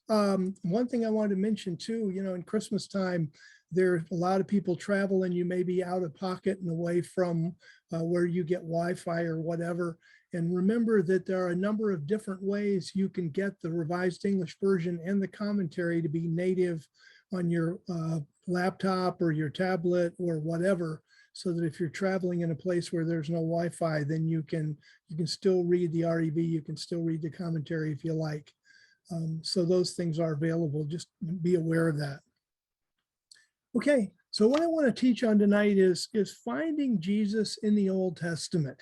One thing I wanted to mention too, in Christmas time, there's a lot of people travel and you may be out of pocket and away from where you get Wi-Fi or whatever. And remember that there are a number of different ways you can get the Revised English Version and the commentary to be native on your laptop or your tablet or whatever, so that if you're traveling in a place where there's no Wi-Fi, then you can still read the REV, you can still read the commentary if you like. So those things are available. Just be aware of that. Okay, so what I want to teach on tonight is finding Jesus in the Old Testament.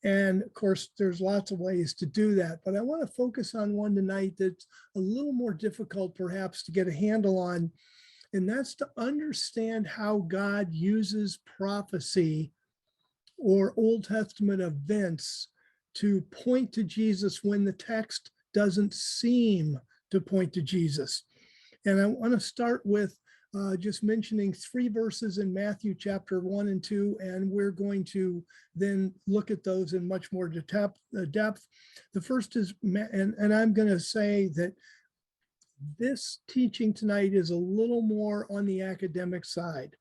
And of course, there's lots of ways to do that, but I want to focus on one tonight that's a little more difficult perhaps to get a handle on, and that's to understand how God uses prophecy or Old Testament events to point to Jesus when the text doesn't seem to point to Jesus. And I want to start with just mentioning 3 verses in Matthew chapter 1 and 2, and we're going to then look at those in much more depth. The first is, and I'm going to say that this teaching tonight is a little more on the academic side,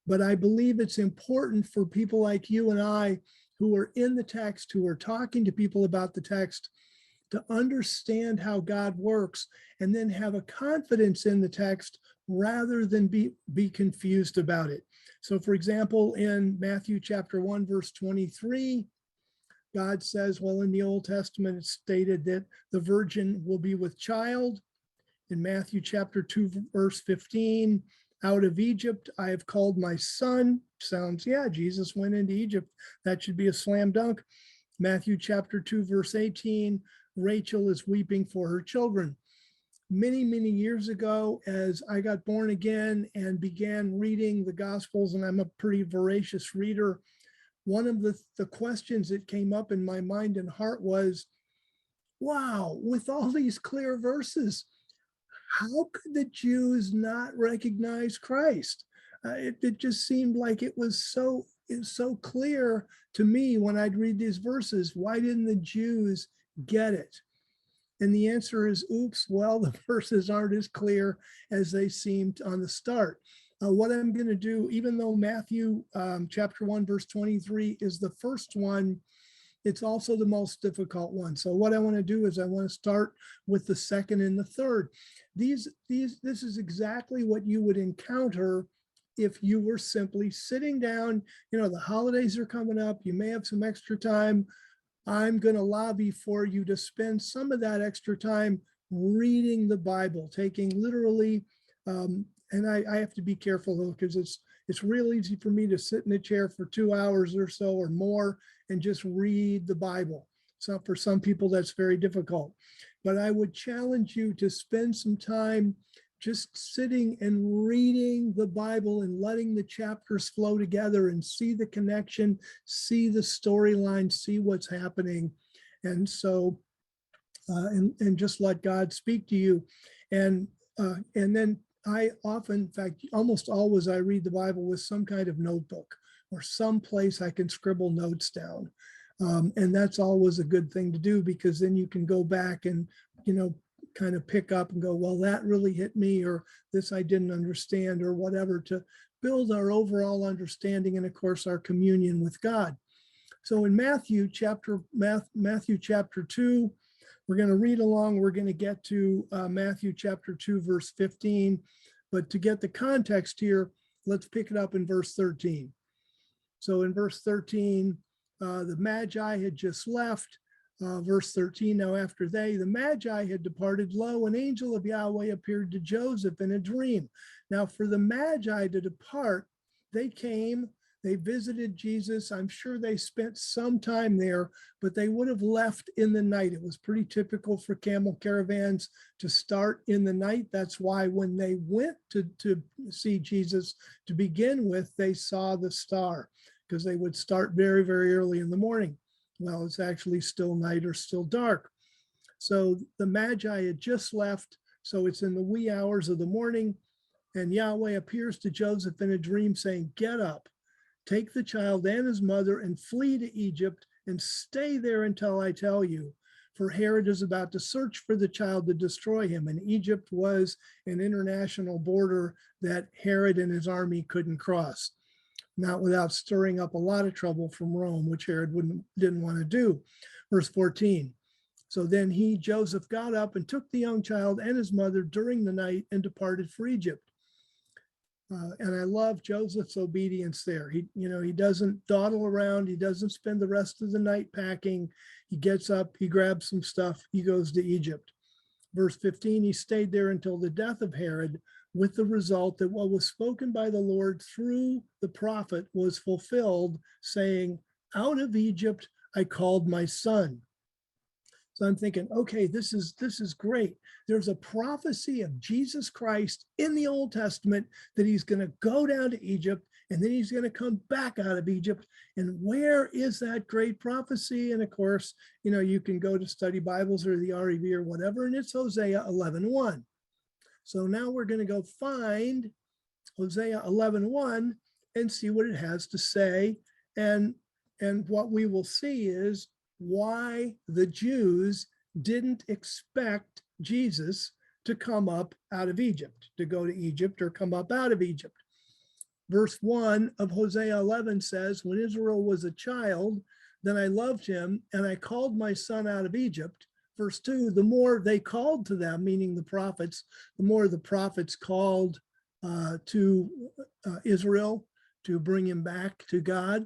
but I believe it's important for people like you and I who are in the text, who are talking to people about the text, to understand how God works and then have a confidence in the text rather than be confused about it. So for example, in Matthew chapter 1, verse 23, God says, well, in the Old Testament, it's stated that the virgin will be with child. In Matthew chapter 2, verse 15, out of Egypt, I have called my son. Sounds, yeah, Jesus went into Egypt. That should be a slam dunk. Matthew chapter 2, verse 18, Rachel is weeping for her children. Many, many years ago, as I got born again and began reading the Gospels, and I'm a pretty voracious reader, one of the questions that came up in my mind and heart was, wow, with all these clear verses, how could the Jews not recognize Christ? It just seemed like it was so clear to me when I'd read these verses. Why didn't the Jews get it? And the answer is, oops, well, the verses aren't as clear as they seemed on the start. What I'm going to do, even though Matthew chapter 1, verse 23 is the first one, it's also the most difficult one. So what I want to do is I want to start with the second and the third. This is exactly what you would encounter if you were simply sitting down. The holidays are coming up. You may have some extra time. I'm going to lobby for you to spend some of that extra time reading the Bible, taking literally, and I have to be careful though, because it's real easy for me to sit in a chair for 2 hours or so or more and just read the Bible. So for some people, that's very difficult. But I would challenge you to spend some time just sitting and reading the Bible and letting the chapters flow together and see the connection, see the storyline, see what's happening. And so, and just let God speak to you. And then I often, in fact, almost always I read the Bible with some kind of notebook or some place I can scribble notes down. And that's always a good thing to do, because then you can go back and, kind of pick up and go, well, that really hit me, or this I didn't understand, or whatever, to build our overall understanding and, of course, our communion with God. So in Matthew chapter 2, we're going to read along. We're going to get to Matthew chapter 2, verse 15. But to get the context here, let's pick it up in verse 13. So in verse 13, the Magi had just left. Verse 13, now after the Magi had departed, lo, an angel of Yahweh appeared to Joseph in a dream. Now for the Magi to depart, they came, they visited Jesus. I'm sure they spent some time there, but they would have left in the night. It was pretty typical for camel caravans to start in the night. That's why when they went to see Jesus to begin with, they saw the star, because they would start very, very early in the morning. Well, it's actually still night or still dark. So the Magi had just left. So it's in the wee hours of the morning. And Yahweh appears to Joseph in a dream saying, get up, take the child and his mother and flee to Egypt and stay there until I tell you. for Herod is about to search for the child to destroy him. And Egypt was an international border that Herod and his army couldn't cross, not without stirring up a lot of trouble from Rome, which Herod didn't want to do. Verse 14. So then he, Joseph, got up and took the young child and his mother during the night and departed for Egypt. And I love Joseph's obedience there. He doesn't dawdle around. He doesn't spend the rest of the night packing. He gets up, he grabs some stuff, he goes to Egypt. Verse 15, he stayed there until the death of Herod, with the result that what was spoken by the Lord through the prophet was fulfilled, saying, out of Egypt I called my son. So I'm thinking, okay, this is great. There's a prophecy of Jesus Christ in the Old Testament that he's going to go down to Egypt and then he's going to come back out of Egypt. And where is that great prophecy? And of course, you can go to study Bibles or the REV or whatever, and it's Hosea 11:1. So now we're going to go find Hosea 11:1 and see what it has to say. And what we will see is why the Jews didn't expect Jesus to come up out of Egypt, to go to Egypt or come up out of Egypt. Verse 1 of Hosea 11 says, when Israel was a child, then I loved him and I called my son out of Egypt. Verse 2, the more they called to them, meaning the prophets, the more the prophets called to Israel to bring him back to God.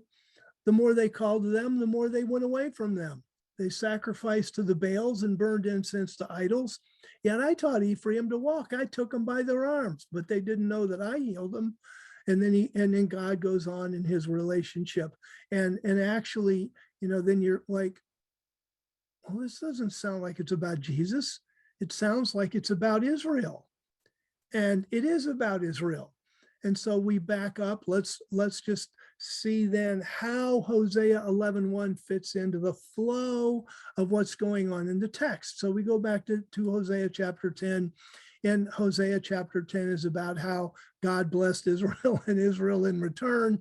The more they called to them, the more they went away from them. They sacrificed to the Baals and burned incense to idols. Yet I taught Ephraim to walk. I took them by their arms, but they didn't know that I healed them. And then God goes on in his relationship. And actually, then you're like, well, this doesn't sound like it's about Jesus. It sounds like it's about Israel. And it is about Israel. And so we back up. Let's just see then how Hosea 11:1 fits into the flow of what's going on in the text. So we go back to Hosea chapter 10. And Hosea chapter 10 is about how God blessed Israel and Israel in return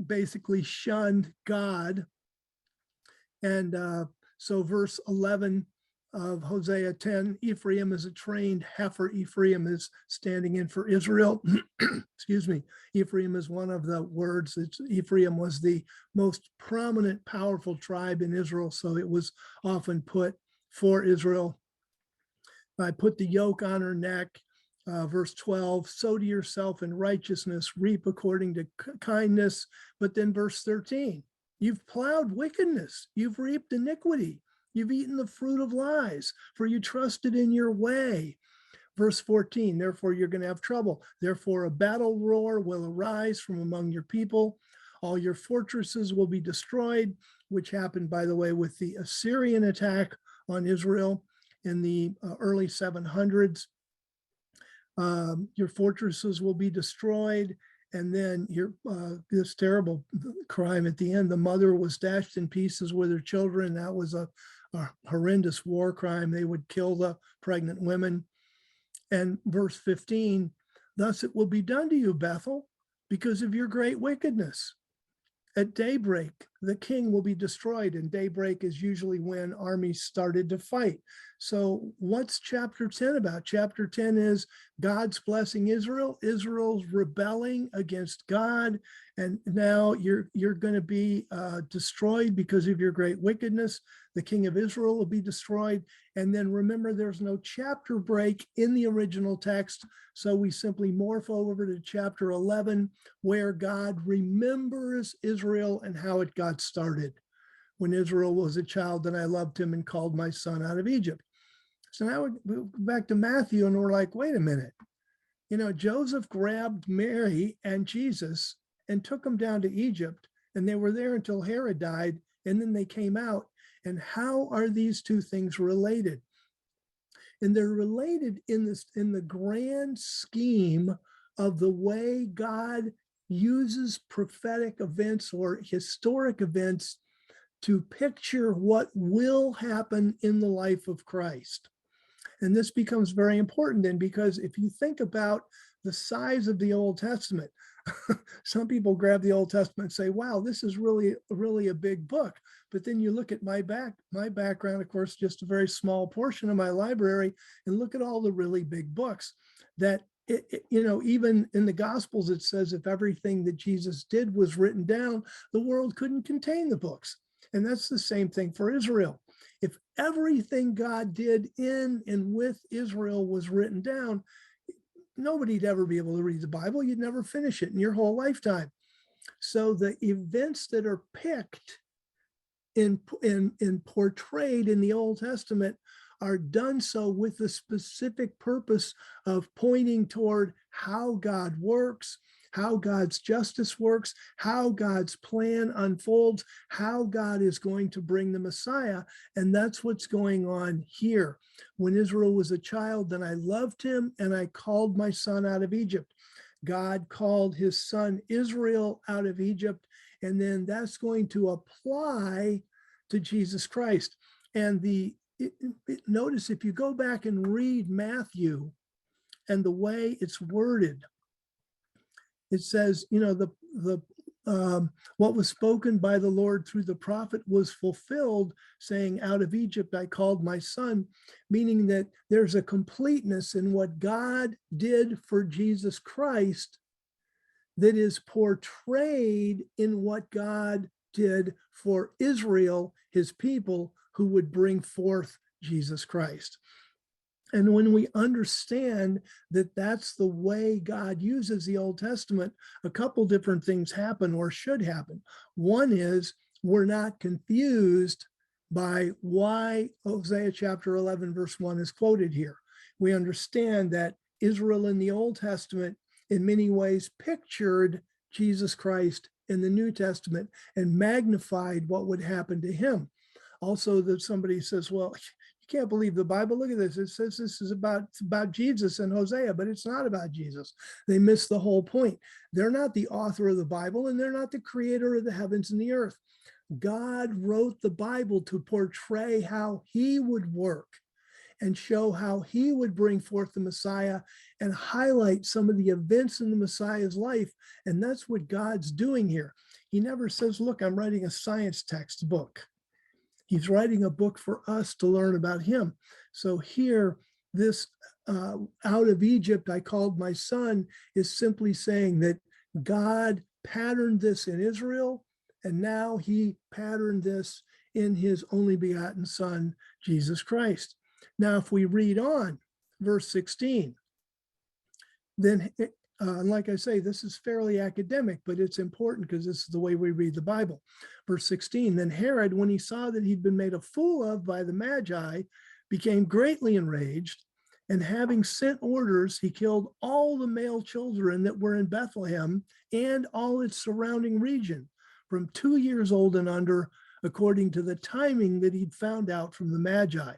basically shunned God. And so verse 11 of Hosea 10, Ephraim is a trained heifer. Ephraim is standing in for Israel. Excuse me. Ephraim is one of the words. Ephraim was the most prominent, powerful tribe in Israel, so it was often put for Israel. I put the yoke on her neck. Verse 12, sow to yourself in righteousness, reap according to kindness. But then verse 13, you've plowed wickedness, you've reaped iniquity. You've eaten the fruit of lies, for you trusted in your way. Verse 14, therefore you're going to have trouble. Therefore a battle roar will arise from among your people. All your fortresses will be destroyed, which happened, by the way, with the Assyrian attack on Israel in the early 700s. Your fortresses will be destroyed. And then this terrible crime at the end, the mother was dashed in pieces with her children. That was a horrendous war crime. They would kill the pregnant women. And verse 15, thus it will be done to you, Bethel, because of your great wickedness. At daybreak, the king will be destroyed, and daybreak is usually when armies started to fight. So what's chapter 10 about? Chapter 10 is God's blessing Israel. Israel's rebelling against God, and now you're going to be destroyed because of your great wickedness. The king of Israel will be destroyed. And then remember, there's no chapter break in the original text, so we simply morph over to chapter 11, where God remembers Israel and how it got started. When Israel was a child, then I loved him and called my son out of Egypt. So now we go back to Matthew, and we're like, wait a minute. Joseph grabbed Mary and Jesus and took them down to Egypt, and they were there until Herod died, and then they came out. And how are these two things related? And they're related in the grand scheme of the way God uses prophetic events or historic events to picture what will happen in the life of Christ. And this becomes very important then, because if you think about the size of the Old Testament, Some people grab the Old Testament and say, wow, this is really a big book. But then you look at my background, of course, just a very small portion of my library, and look at all the really big books that, even in the Gospels, it says if everything that Jesus did was written down, the world couldn't contain the books. And that's the same thing for Israel. If everything God did in and with Israel was written down, nobody'd ever be able to read the Bible. You'd never finish it in your whole lifetime. So the events that are picked and portrayed in the Old Testament are done so with the specific purpose of pointing toward how God works, how God's justice works, how God's plan unfolds, how God is going to bring the Messiah. And that's what's going on here. When Israel was a child, then I loved him and I called my son out of Egypt. God called his son Israel out of Egypt. And then that's going to apply to Jesus Christ. And notice if you go back and read Matthew and the way it's worded, it says, what was spoken by the Lord through the prophet was fulfilled, saying, out of Egypt I called my son, meaning that there's a completeness in what God did for Jesus Christ that is portrayed in what God did for Israel, his people, who would bring forth Jesus Christ. And when we understand that that's the way God uses the Old Testament, a couple different things happen or should happen. One is we're not confused by why Hosea chapter 11, verse 1 is quoted here. We understand that Israel in the Old Testament in many ways pictured Jesus Christ in the New Testament and magnified what would happen to him. Also, that somebody says, well, you can't believe the Bible. Look at this. It says this is about Jesus and Hosea, but it's not about Jesus. They miss the whole point. They're not the author of the Bible, and they're not the creator of the heavens and the earth. God wrote the Bible to portray how he would work and show how he would bring forth the Messiah and highlight some of the events in the Messiah's life. And that's what God's doing here. He never says, look, I'm writing a science textbook. He's writing a book for us to learn about him. So here, this out of Egypt, I called my son, is simply saying that God patterned this in Israel, and now he patterned this in his only begotten son, Jesus Christ. Now, if we read on, verse 16, then, like I say, this is fairly academic, but it's important because this is the way we read the Bible. Verse 16, then Herod, when he saw that he'd been made a fool of by the Magi, became greatly enraged, and having sent orders, he killed all the male children that were in Bethlehem and all its surrounding region, from 2 years old and under, according to the timing that he'd found out from the Magi.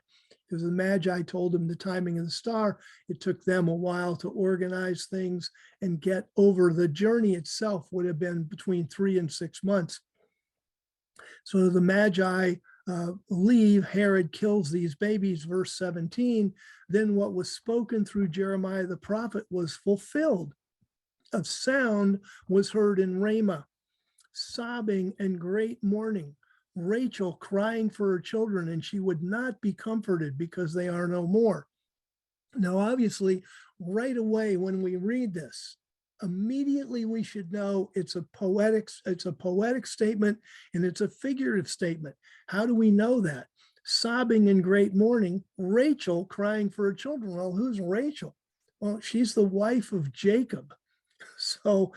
Because the Magi told him the timing of the star, it took them a while to organize things and get over. The journey itself would have been between 3 and 6 months. So the Magi leave, Herod kills these babies, verse 17. Then what was spoken through Jeremiah the prophet was fulfilled. A sound was heard in Ramah, sobbing and great mourning. Rachel crying for her children, and she would not be comforted because they are no more. Now, obviously, right away when we read this, immediately we should know it's a poetic statement and it's a figurative statement. How do we know that? Sobbing in great mourning, Rachel crying for her children. Well, who's Rachel? Well, she's the wife of Jacob. So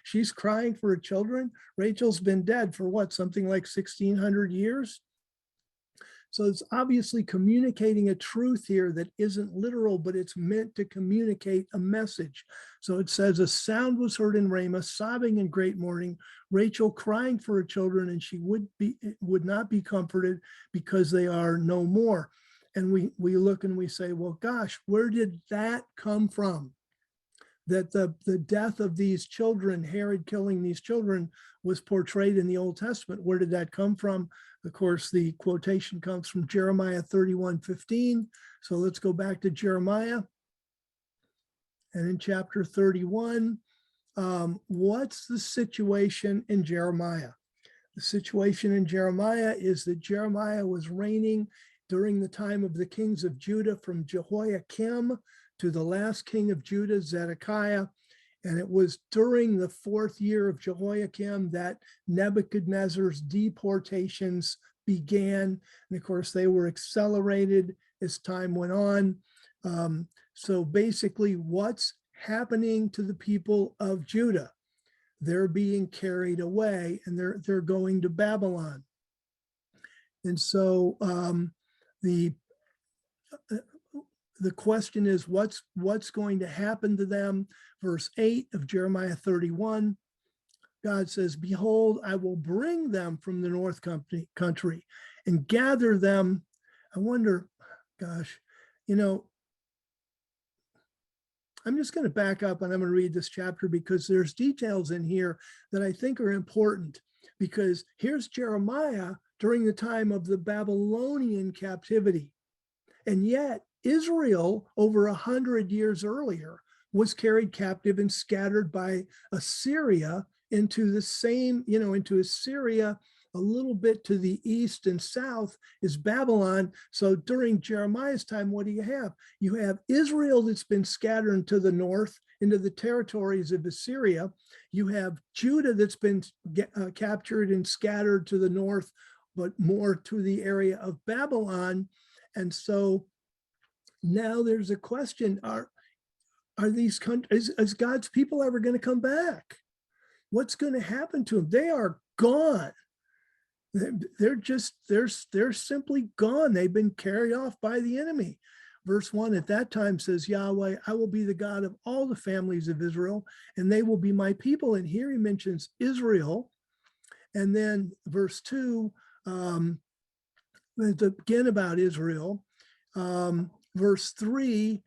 she's crying for her children. Rachel's been dead for what, something like 1,600 years? So it's obviously communicating a truth here that isn't literal, but it's meant to communicate a message. So it says, a sound was heard in Ramah, sobbing in great mourning, Rachel crying for her children, and she would not be comforted because they are no more. And we look and we say, well, gosh, where did that come from? That the death of these children, Herod killing these children, was portrayed in the Old Testament. Where did that come from? Of course, the quotation comes from Jeremiah 31:15. So let's go back to Jeremiah. And in chapter 31, What's the situation in Jeremiah? The situation in Jeremiah is that Jeremiah was reigning during the time of the kings of Judah, from Jehoiakim to the last king of Judah, Zedekiah. And it was during the 4th year of Jehoiakim that Nebuchadnezzar's deportations began. And of course, they were accelerated as time went on. So basically, what's happening to the people of Judah? They're being carried away, and they're going to Babylon. And so the question is, what's going to happen to them? Verse 8 of Jeremiah 31, God says, behold, I will bring them from the north country and gather them. I wonder, gosh, I'm just going to back up and I'm going to read this chapter because there's details in here that I think are important. Because here's Jeremiah during the time of the Babylonian captivity. And yet Israel, over 100 years earlier, was carried captive and scattered by Assyria into the same, into Assyria. A little bit to the east and south is Babylon. So during Jeremiah's time, what do you have? You have Israel that's been scattered to the north into the territories of Assyria. You have Judah that's been captured and scattered to the north, but more to the area of Babylon. And so now there's a question, are these countries, is God's people ever going to come back? What's going to happen to them? They are gone. They're simply gone. They've been carried off by the enemy. Verse 1 at that time says, Yahweh, I will be the God of all the families of Israel, and they will be my people. And here he mentions Israel. And then verse 2, again about Israel. Verse 3,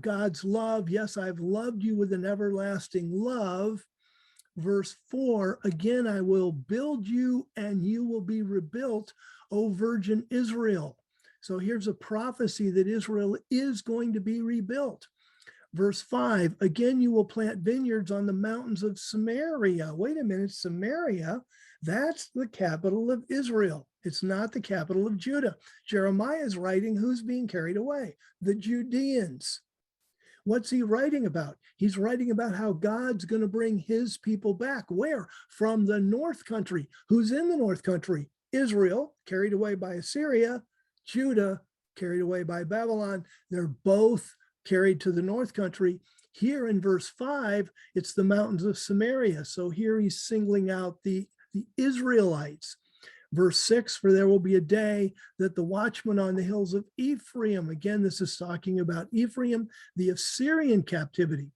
God's love. Yes, I've loved you with an everlasting love. Verse 4, again, I will build you and you will be rebuilt, O virgin Israel. So here's a prophecy that Israel is going to be rebuilt. Verse 5, again, you will plant vineyards on the mountains of Samaria. Wait a minute, Samaria, that's the capital of Israel. It's not the capital of Judah. Jeremiah is writing who's being carried away? The Judeans. What's he writing about? He's writing about how God's going to bring his people back. Where? From the north country. Who's in the north country? Israel, carried away by Assyria. Judah, carried away by Babylon. They're both carried to the north country. Here in verse 5, it's the mountains of Samaria. So here he's singling out the Israelites. Verse 6, for there will be a day that the watchman on the hills of Ephraim, again, this is talking about Ephraim, the Assyrian captivity.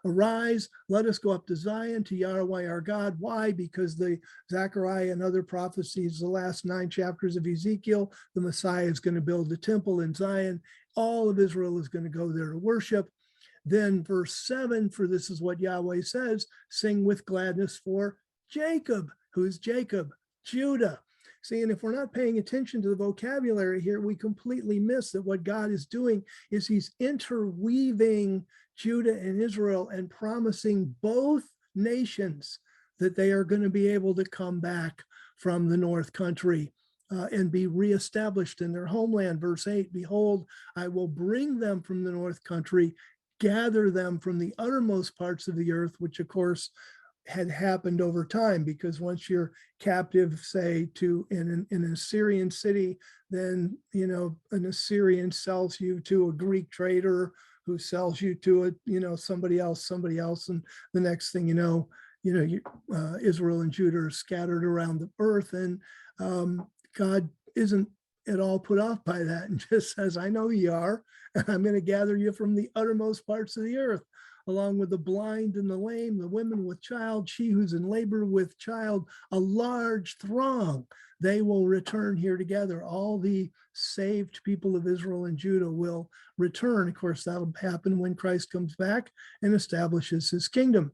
Arise, let us go up to Zion, to Yahweh our God. Why? Because the Zechariah and other prophecies, the last 9 chapters of Ezekiel, the Messiah is going to build a temple in Zion. All of Israel is going to go there to worship. Then verse 7, for this is what Yahweh says, sing with gladness for Jacob. Who's Jacob? Judah. See, and if we're not paying attention to the vocabulary here, we completely miss that what God is doing is he's interweaving Judah and Israel and promising both nations that they are going to be able to come back from the north country and be reestablished in their homeland. Verse 8, behold, I will bring them from the north country, gather them from the uttermost parts of the earth, which of course had happened over time, because once you're captive, say, to in an Assyrian city, then an Assyrian sells you to a Greek trader who sells you to somebody else, and the next thing Israel and Judah are scattered around the earth, and God isn't at all put off by that, and just says, I know you are, and I'm going to gather you from the uttermost parts of the earth, along with the blind and the lame, the women with child, she who's in labor with child, a large throng. They will return here together. All the saved people of Israel and Judah will return. Of course, that'll happen when Christ comes back and establishes his kingdom.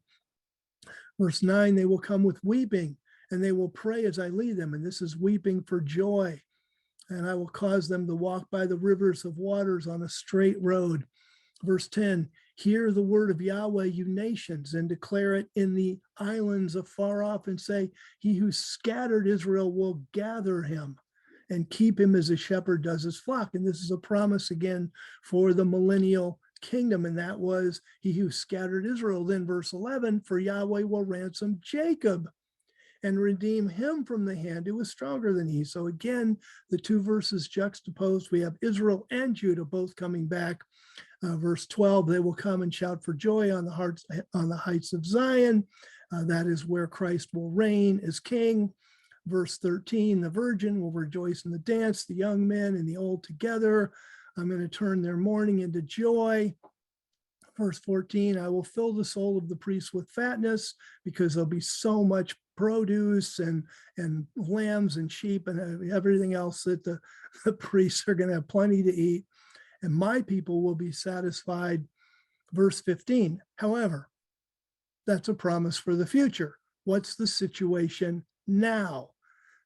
Verse 9, they will come with weeping, and they will pray as I lead them. And this is weeping for joy. And I will cause them to walk by the rivers of waters on a straight road. Verse 10, Hear the word of Yahweh, you nations, and declare it in the islands afar off, and say, he who scattered Israel will gather him and keep him as a shepherd does his flock. And this is a promise again for the millennial kingdom. And that was he who scattered Israel. Then verse 11, for Yahweh will ransom Jacob and redeem him from the hand who was stronger than he. So again, the two verses juxtaposed, we have Israel and Judah both coming back. Verse 12, they will come and shout for joy on the heights of Zion. That is where Christ will reign as king. Verse 13, the virgin will rejoice in the dance, the young men and the old together. I'm going to turn their mourning into joy. Verse 14, I will fill the soul of the priests with fatness, because there'll be so much produce and lambs and sheep and everything else that the priests are going to have plenty to eat. And my people will be satisfied. Verse 15, however, that's a promise for the future. What's the situation now?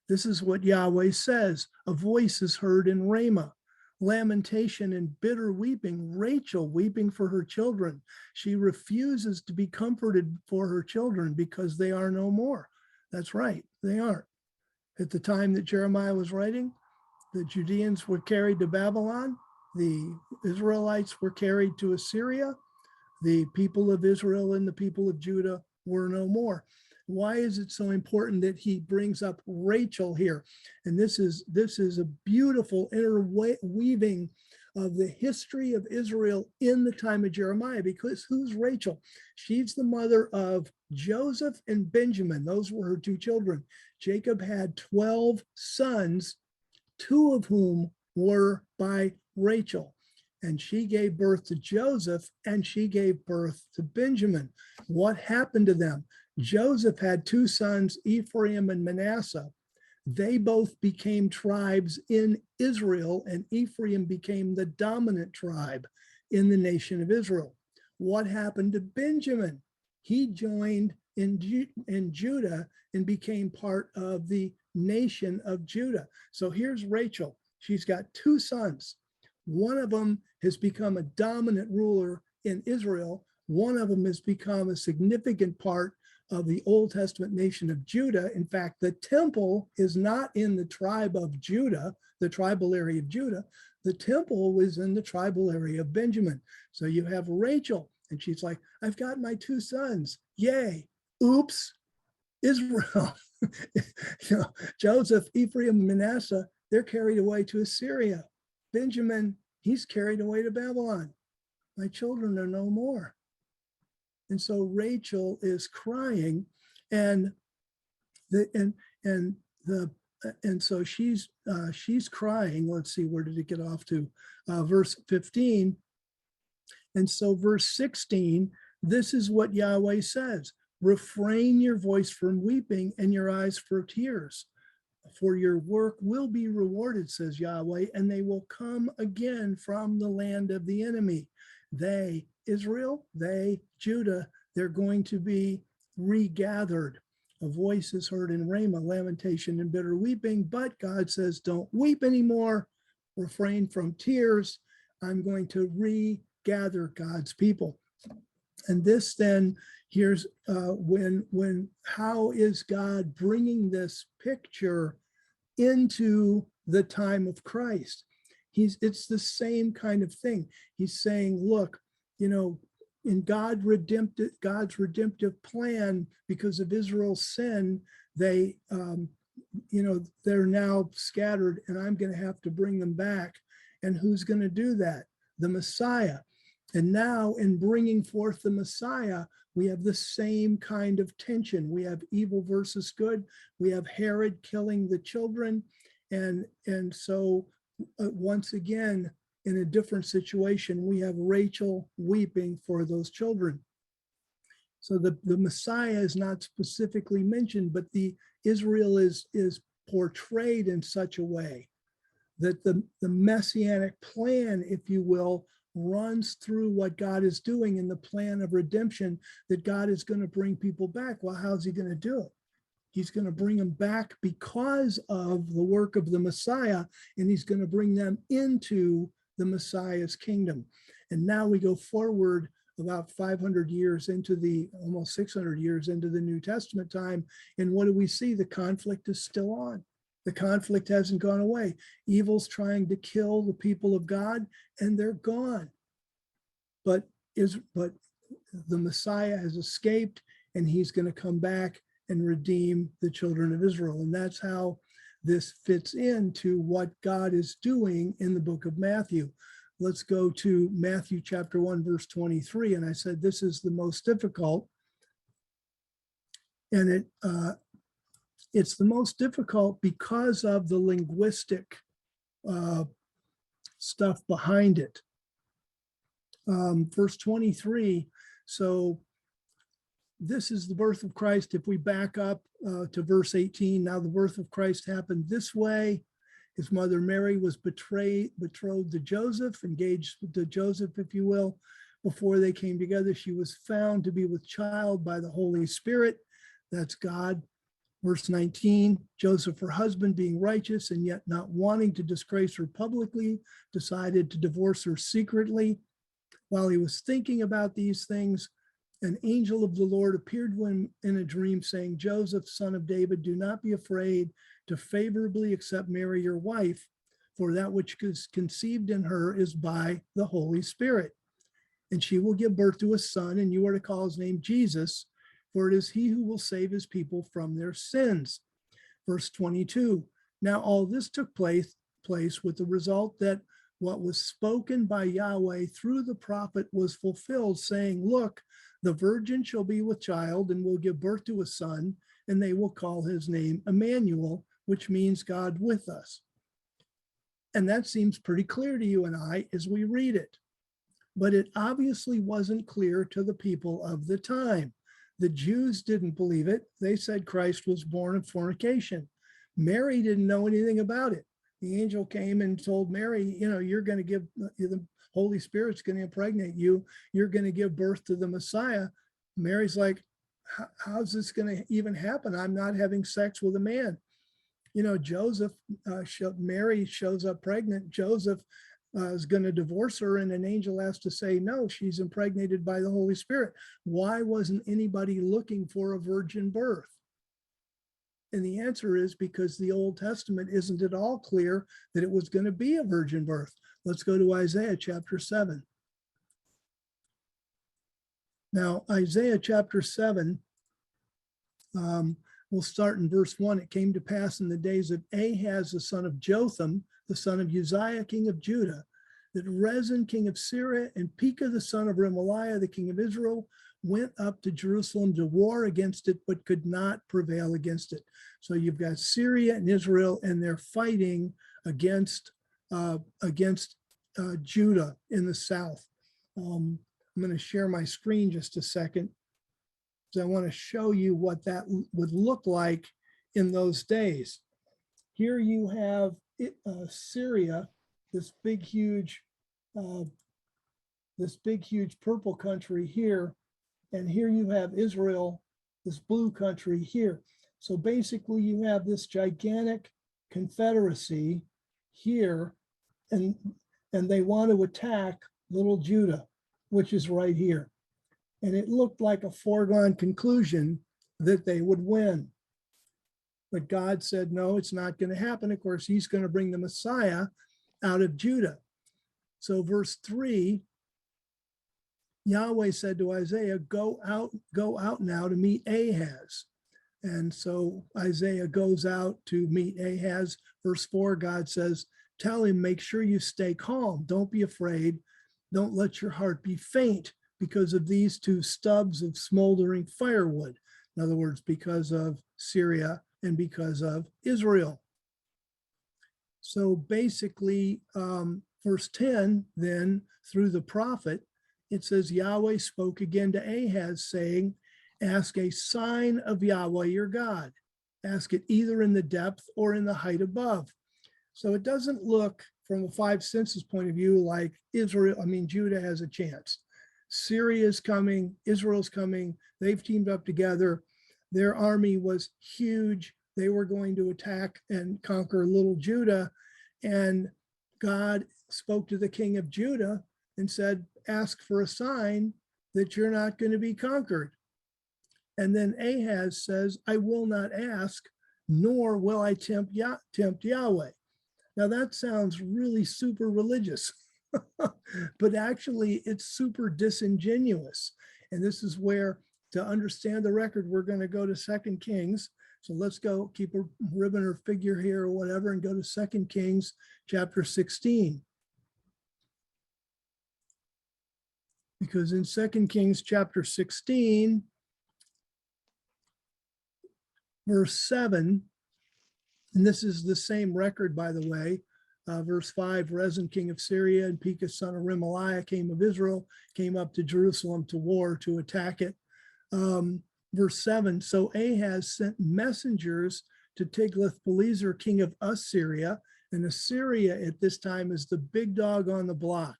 This is what Yahweh says. A voice is heard in Ramah, lamentation and bitter weeping, Rachel weeping for her children. She refuses to be comforted for her children because they are no more. That's right, they aren't. At the time that Jeremiah was writing, the Judeans were carried to Babylon. The Israelites were carried to Assyria. The people of Israel and the people of Judah were no more. Why is it so important that he brings up Rachel here? And this is a beautiful interweaving of the history of Israel in the time of Jeremiah, because who's Rachel? She's the mother of Joseph and Benjamin. Those were her two children. Jacob had 12 sons, 2 of whom were by Rachel. And she gave birth to Joseph and she gave birth to Benjamin. What happened to them? Joseph had 2 sons, Ephraim and Manasseh. They both became tribes in Israel, and Ephraim became the dominant tribe in the nation of Israel. What happened to Benjamin? He joined in Judah and became part of the nation of Judah. So here's Rachel. She's got 2 sons. One of them has become a dominant ruler in Israel. One of them has become a significant part of the Old Testament nation of Judah. In fact, the temple is not in the tribe of Judah, the tribal area of Judah. The temple was in the tribal area of Benjamin. So you have Rachel, and she's like, I've got my 2 sons. Yay. Oops. Israel. Joseph, Ephraim, Manasseh, they're carried away to Assyria. Benjamin, he's carried away to Babylon. My children are no more. And so Rachel is crying, and so she's crying. Let's see, where did it get off to? Verse 15. And so verse 16, this is what Yahweh says: refrain your voice from weeping and your eyes from tears, for your work will be rewarded, says Yahweh, and they will come again from the land of the enemy. They, Israel, they, Judah, they're going to be regathered. A voice is heard in Ramah, lamentation and bitter weeping, but God says, don't weep anymore, refrain from tears. I'm going to regather God's people. And this then, here's how is God bringing this picture into the time of Christ? It's the same kind of thing. He's saying, look, in God's redemptive plan, because of Israel's sin, they're now scattered, and I'm going to have to bring them back. And who's going to do that? The Messiah. And now, in bringing forth the Messiah, we have the same kind of tension. We have evil versus good. We have Herod killing the children. And so once again, in a different situation, we have Rachel weeping for those children. So the Messiah is not specifically mentioned, but the Israel is portrayed in such a way that the messianic plan, if you will, runs through what God is doing in the plan of redemption, that God is going to bring people back. Well, how's he going to do it? He's going to bring them back because of the work of the Messiah, and he's going to bring them into the Messiah's kingdom. And now we go forward about 500 years into almost 600 years into the New Testament time. And what do we see? The conflict is still on. The conflict hasn't gone away. Evil's trying to kill the people of God, and they're gone. But the Messiah has escaped, and he's going to come back and redeem the children of Israel. And that's how this fits into what God is doing in the book of Matthew. Let's go to Matthew chapter 1, verse 23. And I said this is the most difficult. And it's the most difficult because of the linguistic stuff behind it. Verse 23, so this is the birth of Christ. If we back up to verse 18, now the birth of Christ happened this way. His mother Mary was betrothed to Joseph, engaged to Joseph, if you will. Before they came together, she was found to be with child by the Holy Spirit. That's God. Verse 19, Joseph, her husband, being righteous and yet not wanting to disgrace her publicly, decided to divorce her secretly. While he was thinking about these things, an angel of the Lord appeared to him in a dream, saying, Joseph, son of David, do not be afraid to favorably accept Mary, your wife, for that which is conceived in her is by the Holy Spirit. And she will give birth to a son, and you are to call his name Jesus, for it is he who will save his people from their sins. Verse 22, now all this took place with the result that what was spoken by Yahweh through the prophet was fulfilled, saying, look, the virgin shall be with child and will give birth to a son, and they will call his name Emmanuel, which means God with us. And that seems pretty clear to you and I as we read it. But it obviously wasn't clear to the people of the time. The Jews didn't believe it. They said Christ was born of fornication. Mary didn't know anything about it. The angel came and told Mary, you're going to give, the Holy Spirit's going to impregnate you. You're going to give birth to the Messiah. Mary's like, how's this going to even happen? I'm not having sex with a man. Mary shows up pregnant. Joseph is going to divorce her, and an angel has to say, no, she's impregnated by the Holy Spirit. Why wasn't anybody looking for a virgin birth? And the answer is because the Old Testament isn't at all clear that it was going to be a virgin birth. Let's go to Isaiah chapter 7. Now, Isaiah chapter 7, we'll start in verse 1. It came to pass in the days of Ahaz, the son of Jotham, the son of Uzziah, king of Judah, that Rezin, king of Syria, and Pekah, the son of Remaliah, the king of Israel, went up to Jerusalem to war against it, but could not prevail against it. So you've got Syria and Israel, and they're fighting against Judah in the south. I'm going to share my screen just a second, because I want to show you what that would look like in those days. Here you have Syria, this big, huge purple country here. And here you have Israel, this blue country here. So basically you have this gigantic confederacy here, and they want to attack little Judah, which is right here. And it looked like a foregone conclusion that they would win. But God said, no, it's not going to happen. Of course, he's going to bring the Messiah out of Judah. So verse 3, Yahweh said to Isaiah, go out now to meet Ahaz. And so Isaiah goes out to meet Ahaz. Verse 4, God says, tell him, make sure you stay calm. Don't be afraid. Don't let your heart be faint because of these two stubs of smoldering firewood. In other words, because of Syria and because of Israel. So basically, verse 10, then through the prophet, it says, Yahweh spoke again to Ahaz, saying, ask a sign of Yahweh your God. Ask it either in the depth or in the height above. So it doesn't look from a five senses point of view like Judah has a chance. Syria is coming, Israel's coming, they've teamed up together. Their army was huge. They were going to attack and conquer little Judah. And God spoke to the king of Judah and said, ask for a sign that you're not going to be conquered. And then Ahaz says, I will not ask, nor will I tempt Yahweh. Now that sounds really super religious, but actually it's super disingenuous. And this is where, to understand the record, we're going to go to 2 Kings. So let's go, keep a ribbon or figure here or whatever, and go to 2 Kings chapter 16. Because in 2 Kings chapter 16, verse 7, and this is the same record, by the way, verse 5, Rezin, king of Syria, and Pekah, son of Remaliah, king of Israel, came up to Jerusalem to war to attack it. Verse 7, so Ahaz sent messengers to Tiglath-Pileser, king of Assyria, and Assyria at this time is the big dog on the block.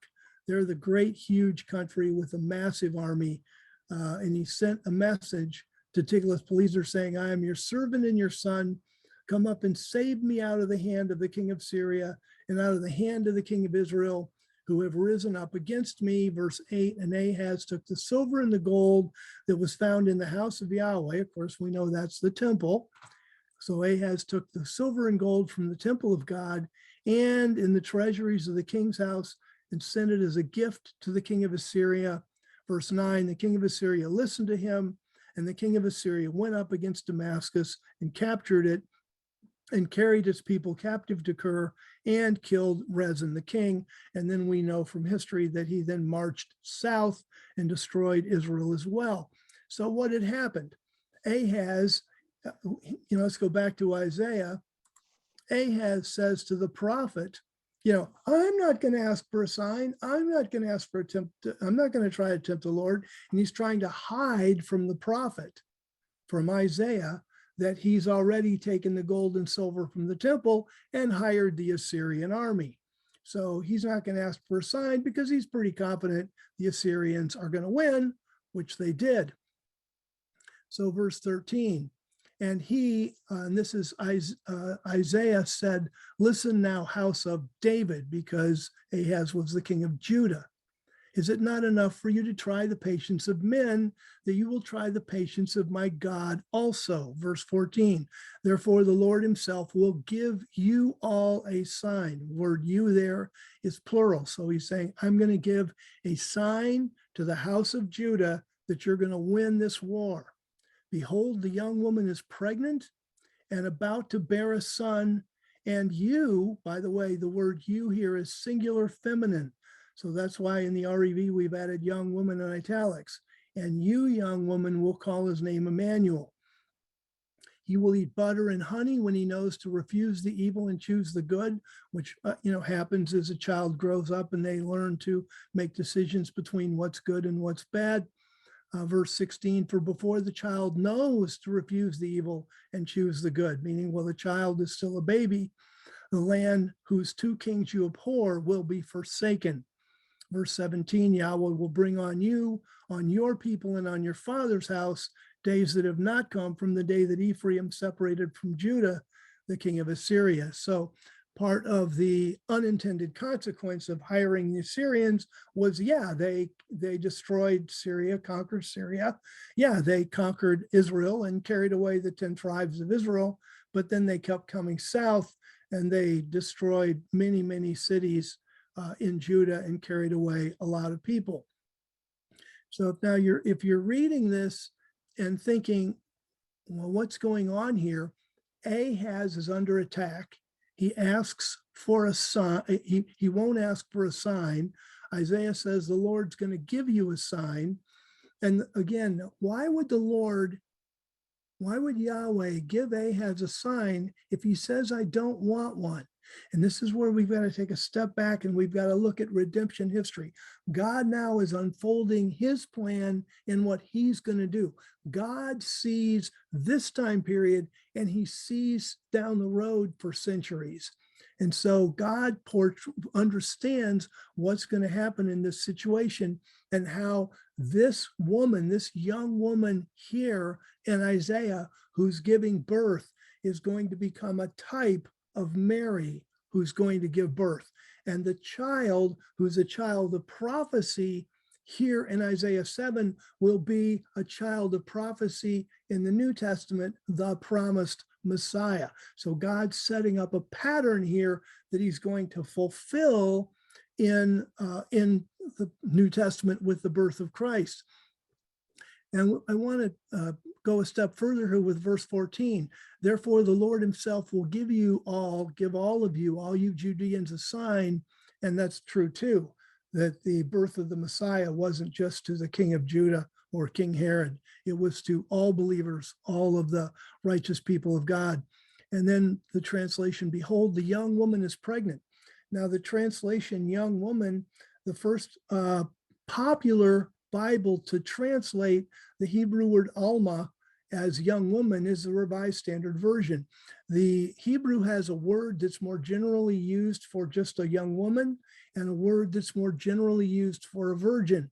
They're the great, huge country with a massive army. And he sent a message to Tiglath-Pileser saying, I am your servant and your son. Come up and save me out of the hand of the king of Syria and out of the hand of the king of Israel, who have risen up against me. Verse 8, and Ahaz took the silver and the gold that was found in the house of Yahweh. Of course, we know that's the temple. So Ahaz took the silver and gold from the temple of God and in the treasuries of the king's house and sent it as a gift to the king of Assyria. Verse 9, the king of Assyria listened to him, and the king of Assyria went up against Damascus and captured it and carried its people captive to Kir and killed Rezin the king. And then we know from history that he then marched south and destroyed Israel as well. So what had happened? Ahaz, let's go back to Isaiah. Ahaz says to the prophet, I'm not going to ask for a sign. I'm not going to ask for a tempt. I'm not going to try to tempt the Lord. And he's trying to hide from the prophet, from Isaiah, that he's already taken the gold and silver from the temple and hired the Assyrian army. So he's not going to ask for a sign because he's pretty confident the Assyrians are going to win, which they did. So verse 13, and this is Isaiah said, listen now, house of David, because Ahaz was the king of Judah. Is it not enough for you to try the patience of men, that you will try the patience of my God also? Verse 14, therefore the Lord himself will give you all a sign. The word you there is plural. So he's saying, I'm going to give a sign to the house of Judah that you're going to win this war. Behold, the young woman is pregnant and about to bear a son. And you, by the way, the word you here is singular feminine. So that's why in the REV we've added young woman in italics. And you, young woman, will call his name Emmanuel. He will eat butter and honey when he knows to refuse the evil and choose the good, which happens as a child grows up and they learn to make decisions between what's good and what's bad. Verse 16, for before the child knows to refuse the evil and choose the good, meaning while the child is still a baby, the land whose two kings you abhor will be forsaken. Verse 17, Yahweh will bring on you, on your people, and on your father's house days that have not come from the day that Ephraim separated from Judah, the king of Assyria. So part of the unintended consequence of hiring the Assyrians was, they destroyed Syria, conquered Syria. They conquered Israel and carried away the 10 tribes of Israel, but then they kept coming south and they destroyed many, many cities in Judah and carried away a lot of people. So now if you're reading this and thinking, well, what's going on here? Ahaz is under attack. He asks for a sign. He won't ask for a sign. Isaiah says the Lord's going to give you a sign. And again, why would Yahweh give Ahaz a sign if he says, I don't want one? And this is where we've got to take a step back and we've got to look at redemption history. God now is unfolding his plan in what he's going to do. God sees this time period and he sees down the road for centuries. And so God understands what's going to happen in this situation and how this woman, this young woman here in Isaiah, who's giving birth, is going to become a type of Mary, who's going to give birth. And the child, who's a child of prophecy, here in Isaiah 7 will be a child of prophecy in the New Testament, the promised Messiah. So God's setting up a pattern here that he's going to fulfill in the New Testament with the birth of Christ. And I want to go a step further here with verse 14. Therefore, the Lord himself will give all of you, all you Judeans, a sign. And that's true too, that the birth of the Messiah wasn't just to the king of Judah or King Herod. It was to all believers, all of the righteous people of God. And then the translation, behold, the young woman is pregnant. Now the translation, young woman, the first popular Bible to translate the Hebrew word alma as young woman is the Revised Standard Version. The Hebrew has a word that's more generally used for just a young woman and a word that's more generally used for a virgin.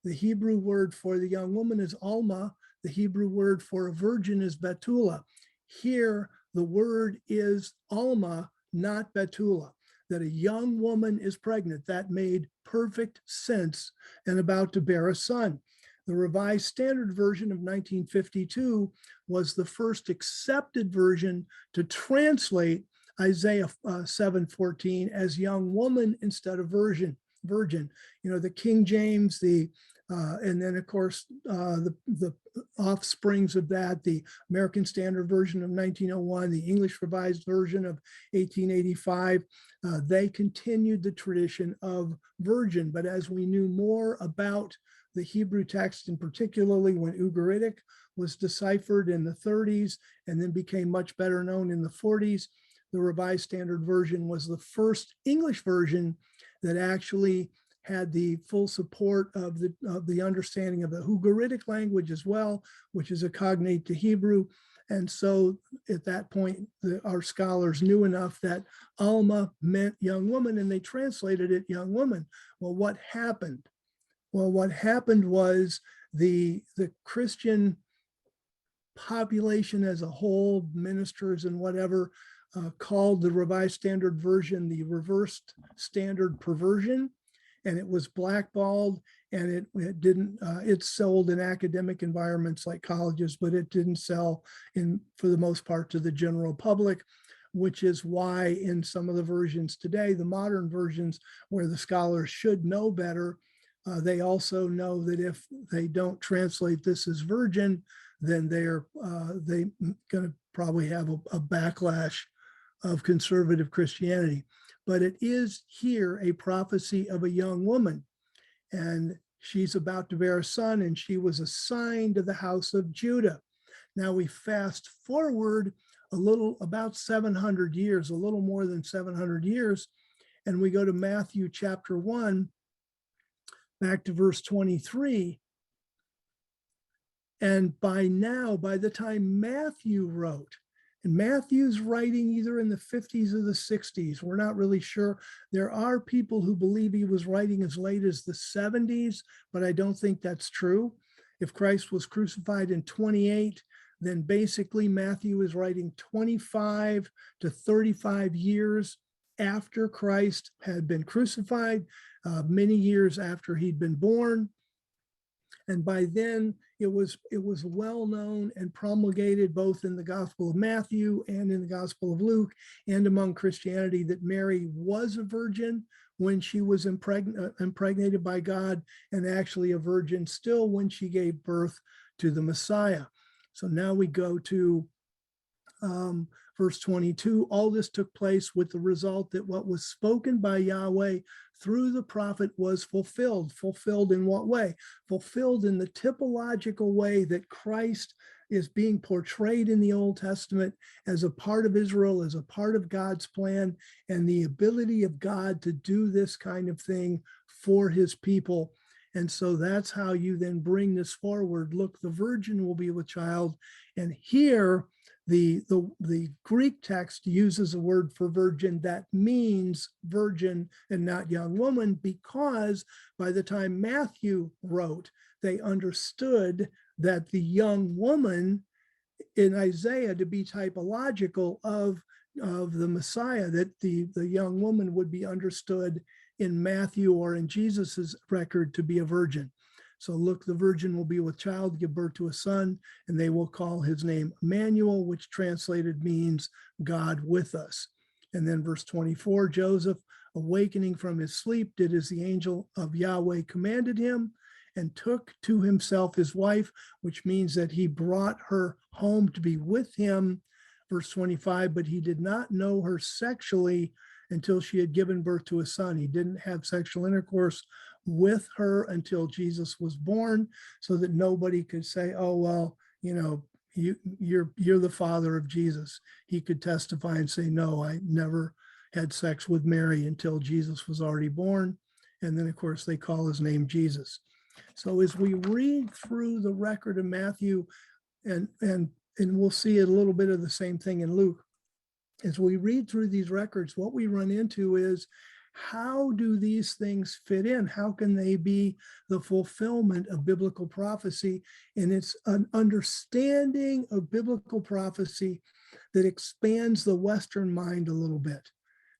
The Hebrew word for the young woman is alma. The Hebrew word for a virgin is betula. Here, the word is alma, not betula. That a young woman is pregnant. That made perfect sense and about to bear a son. The Revised Standard Version of 1952 was the first accepted version to translate Isaiah 7:14 as young woman instead of virgin. You know, the King James, and then of course the offsprings of that, the American Standard Version of 1901, the English Revised Version of 1885, they continued the tradition of virgin. But as we knew more about the Hebrew text, and particularly when Ugaritic was deciphered in the 30s and then became much better known in the 40s, the Revised Standard Version was the first English version that actually had the full support of the understanding of the Ugaritic language as well, which is a cognate to Hebrew. And so at that point, our scholars knew enough that Alma meant young woman, and they translated it young woman. Well, what happened? Well, what happened was the Christian population as a whole, ministers and whatever, called the Revised Standard Version the Reversed Standard Perversion, and it was blackballed, and it didn't. It sold in academic environments like colleges, but it didn't sell for the most part to the general public, which is why in some of the versions today, the modern versions where the scholars should know better, they also know that if they don't translate this as virgin, then they're going to probably have a backlash of conservative Christianity. But it is here a prophecy of a young woman, and she's about to bear a son, and she was assigned to the house of Judah. Now we fast forward about 700 years, a little more than 700 years, and we go to Matthew chapter 1, back to verse 23. And by the time Matthew wrote, and Matthew's writing either in the 50s or the 60s, we're not really sure. There are people who believe he was writing as late as the 70s, but I don't think that's true. If Christ was crucified in 28, then basically Matthew is writing 25 to 35 years after Christ had been crucified, many years after he'd been born. And by then, it was well known and promulgated both in the Gospel of Matthew and in the Gospel of Luke and among Christianity that Mary was a virgin when she was impregnated by God, and actually a virgin still when she gave birth to the Messiah. So now we go to verse 22. All this took place with the result that what was spoken by Yahweh through the prophet was fulfilled. Fulfilled in what way? Fulfilled in the typological way that Christ is being portrayed in the Old Testament as a part of Israel, as a part of God's plan, and the ability of God to do this kind of thing for his people. And so that's how you then bring this forward. Look, the virgin will be with child. And here, the Greek text uses a word for virgin that means virgin and not young woman, because by the time Matthew wrote, they understood that the young woman in Isaiah to be typological of the Messiah, that the young woman would be understood in Matthew or in Jesus's record to be a virgin. So look, the virgin will be with child, give birth to a son, and they will call his name Emmanuel, which translated means God with us. And then verse 24, Joseph, awakening from his sleep, did as the angel of Yahweh commanded him and took to himself his wife, which means that he brought her home to be with him. Verse 25, but he did not know her sexually until she had given birth to a son. He didn't have sexual intercourse with her until Jesus was born, so that nobody could say, oh, well, you're the father of Jesus. He could testify and say, no, I never had sex with Mary until Jesus was already born. And then, of course, they call his name Jesus. So as we read through the record of Matthew, and we'll see a little bit of the same thing in Luke, as we read through these records, what we run into is, how do these things fit in? How can they be the fulfillment of biblical prophecy? And it's an understanding of biblical prophecy that expands the Western mind a little bit.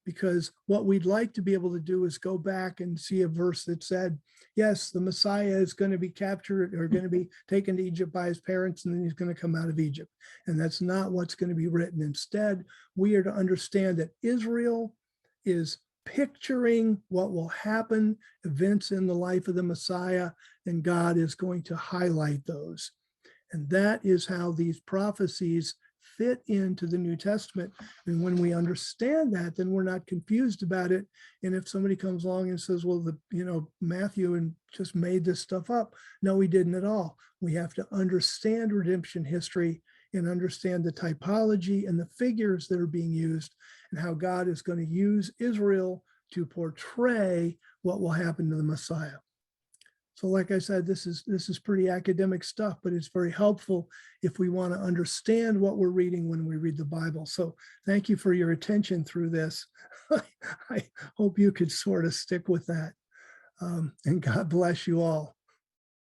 Because what we'd like to be able to do is go back and see a verse that said, yes, the Messiah is going to be captured or going to be taken to Egypt by his parents, and then he's going to come out of Egypt. And that's not what's going to be written. Instead, we are to understand that Israel is picturing what will happen, events in the life of the Messiah, and God is going to highlight those. And that is how these prophecies fit into the New Testament. And when we understand that, then we're not confused about it. And if somebody comes along and says, well, Matthew and just made this stuff up. No, he didn't at all. We have to understand redemption history and understand the typology and the figures that are being used, and how God is going to use Israel to portray what will happen to the Messiah. So like I said, this is pretty academic stuff, but it's very helpful if we want to understand what we're reading when we read the Bible. So thank you for your attention through this. I hope you could sort of stick with that. And God bless you all.